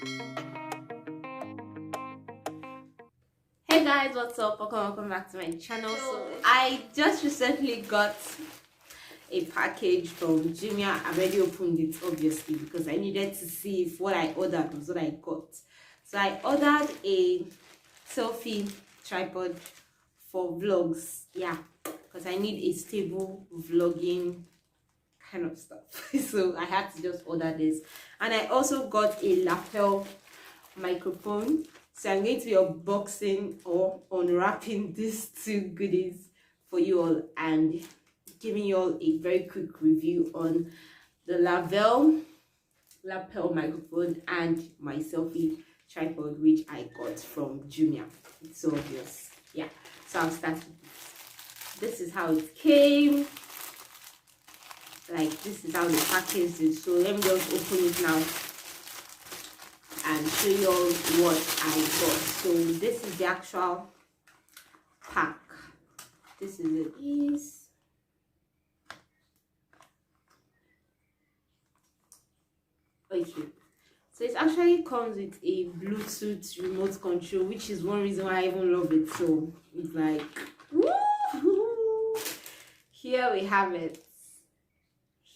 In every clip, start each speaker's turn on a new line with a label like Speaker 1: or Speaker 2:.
Speaker 1: Hey guys, what's up? Welcome back to my channel. So I just recently got a package from Jumia. I already opened it obviously because I needed to see if what I ordered was what I got. So I ordered a selfie tripod for vlogs, yeah, because I need a stable vlogging kind of stuff. So I had to just order this. And I also got a lapel microphone. So I'm going to be unboxing or unwrapping these two goodies for you all and giving you all a very quick review on the lapel microphone and my selfie tripod, which I got from Jumia. It's so obvious. Yeah, so I'll start with this. This is how it came. Like, this is how the package is. So let me just open it now and show you all what I got. So this is the actual pack. This is it. Okay, so it actually comes with a Bluetooth remote control, which is one reason why I even love it. So it's like, woo! Here we have it.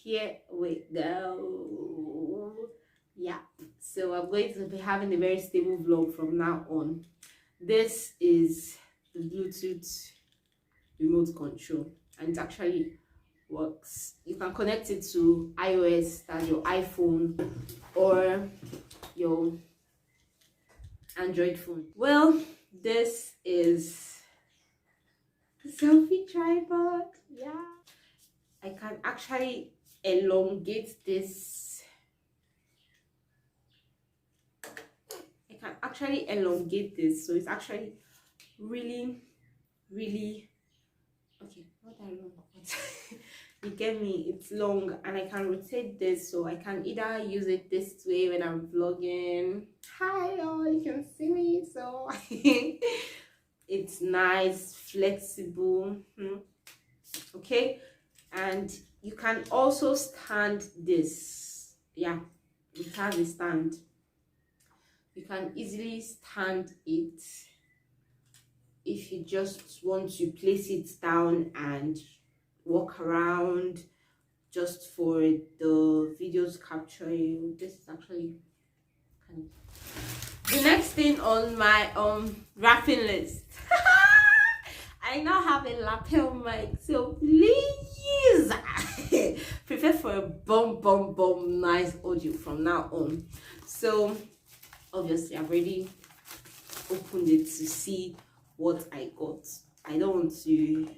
Speaker 1: Here we go. Yeah, so I'm going to be having a very stable vlog from now on. This is the Bluetooth remote control, and it actually works. You can connect it to iOS, that's your iPhone, or your Android phone. Well, this is the selfie tripod. Yeah, I can actually elongate this. Can actually elongate this, so it's actually really okay. Not that long, but you get me. It's long, and I can rotate this, so I can either use it this way when I'm vlogging. Hi all, you can see me. So it's nice, flexible. Okay, and you can also stand this. Yeah, it has a stand. You can easily stand it if you just want to place it down and walk around just for the videos capturing. This is actually kind of the next thing on my wrapping list. I now have a lapel mic, so please prepare for a bomb nice audio from now on. So obviously I've already opened it to see what I got. I don't want to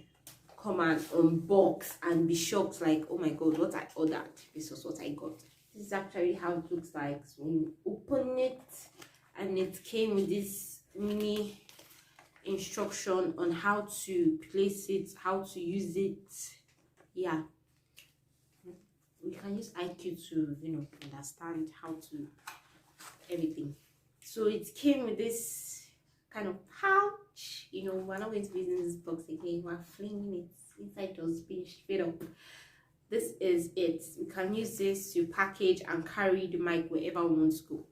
Speaker 1: come and unbox and be shocked like, oh my god, what I ordered. This was what I got. This is actually how it looks like. So when you open it, and it came with this mini instruction on how to place it, how to use it. Yeah, we can use IQ to, understand how to everything. So it came with this kind of pouch. We're not going to be using this box again. We're flinging it inside those bin straight up. This is it. We can use this to package and carry the mic wherever we want to go.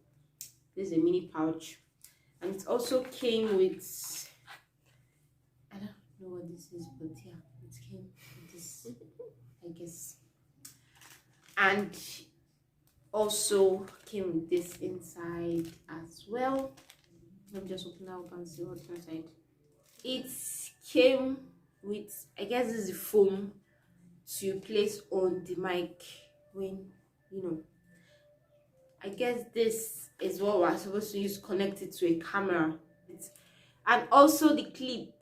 Speaker 1: This is a mini pouch, and it also came with, I don't know what this is, but yeah, it came with this, I guess, and also came with this inside as well. Let me just open that up and see what's inside. It came with, I guess this is the foam to place on the mic when, I guess this is what we're supposed to use to connect it to a camera. And also the clip,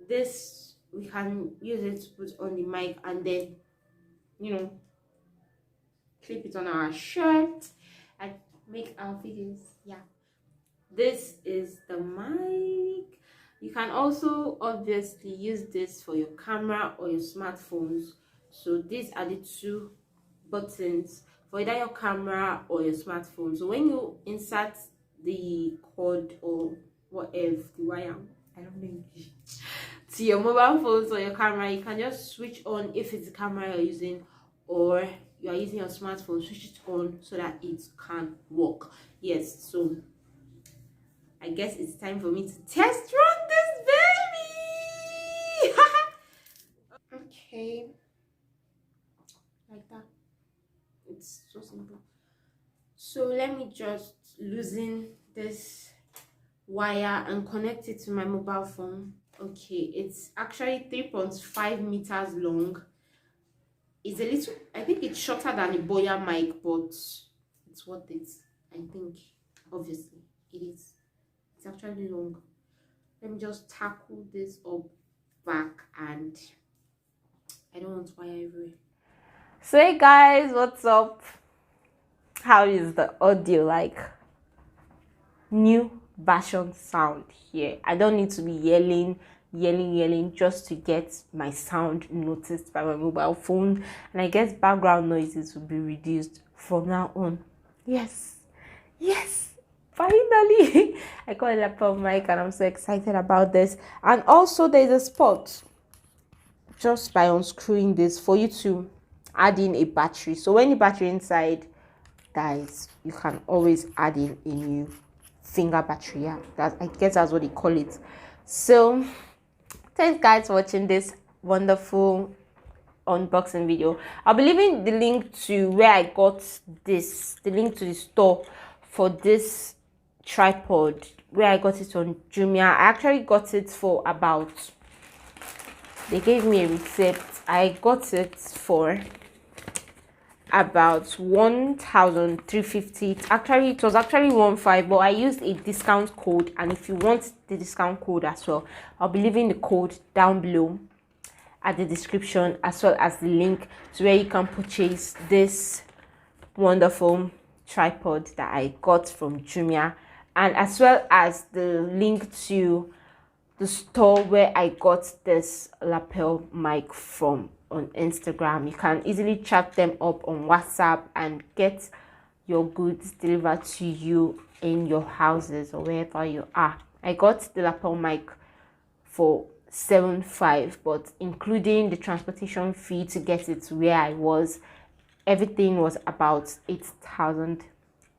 Speaker 1: this we can use it to put on the mic and then, clip it on our shirt and make our videos. Yeah, this is the mic. You can also obviously use this for your camera or your smartphones. So these are the two buttons for either your camera or your smartphone. So when you insert the cord or whatever, the wire, I don't know, to your mobile phones or your camera, you can just switch on if it's the camera you're using, or you are using your smartphone, switch it on so that it can work. Yes, so I guess it's time for me to test run this baby. Okay, like that. It's so simple. So let me just loosen this wire and connect it to my mobile phone. Okay, it's actually 3.5 meters long. It's a little, I think it's shorter than a Boya mic, but it's worth it. I think, obviously, it is. It's actually long. Let me just tackle this up back, and I don't want wire everywhere. So hey guys, what's up? How is the audio like? New version sound here. I don't need to be yelling just to get my sound noticed by my mobile phone, and I guess background noises will be reduced from now on. Yes, finally. I got a lapel mic and I'm so excited about this. And also there's a spot just by unscrewing this for you to add in a battery. So when the battery inside dies, you can always add in a new finger battery. Yeah, that, I guess that's what they call it. So thanks guys for watching this wonderful unboxing video. I'll be leaving the link to where I got this, the link to the store for this tripod, where I got it on Jumia. I actually got it for about, they gave me a receipt. I got it for about 1,350. Actually, it was actually 1,500, but I used a discount code, and if you want the discount code as well, I'll be leaving the code down below at the description, as well as the link to where you can purchase this wonderful tripod that I got from Jumia, and as well as the link to the store where I got this lapel mic from on Instagram. You can easily chat them up on WhatsApp and get your goods delivered to you in your houses or wherever you are. I got the lapel mic for 7,500, but including the transportation fee to get it to where I was, everything was about 8,000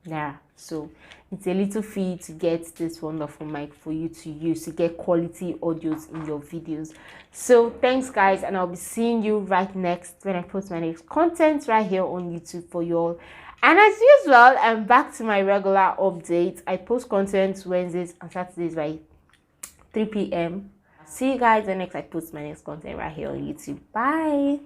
Speaker 1: naira. So it's a little fee to get this wonderful mic for you to use to get quality audios in your videos. So thanks guys, and I'll be seeing you right next when I post my next content right here on YouTube for you all. And as usual, I'm back to my regular updates. I post content Wednesdays and Saturdays by 3 p.m. See you guys when next I post my next content right here on YouTube. Bye.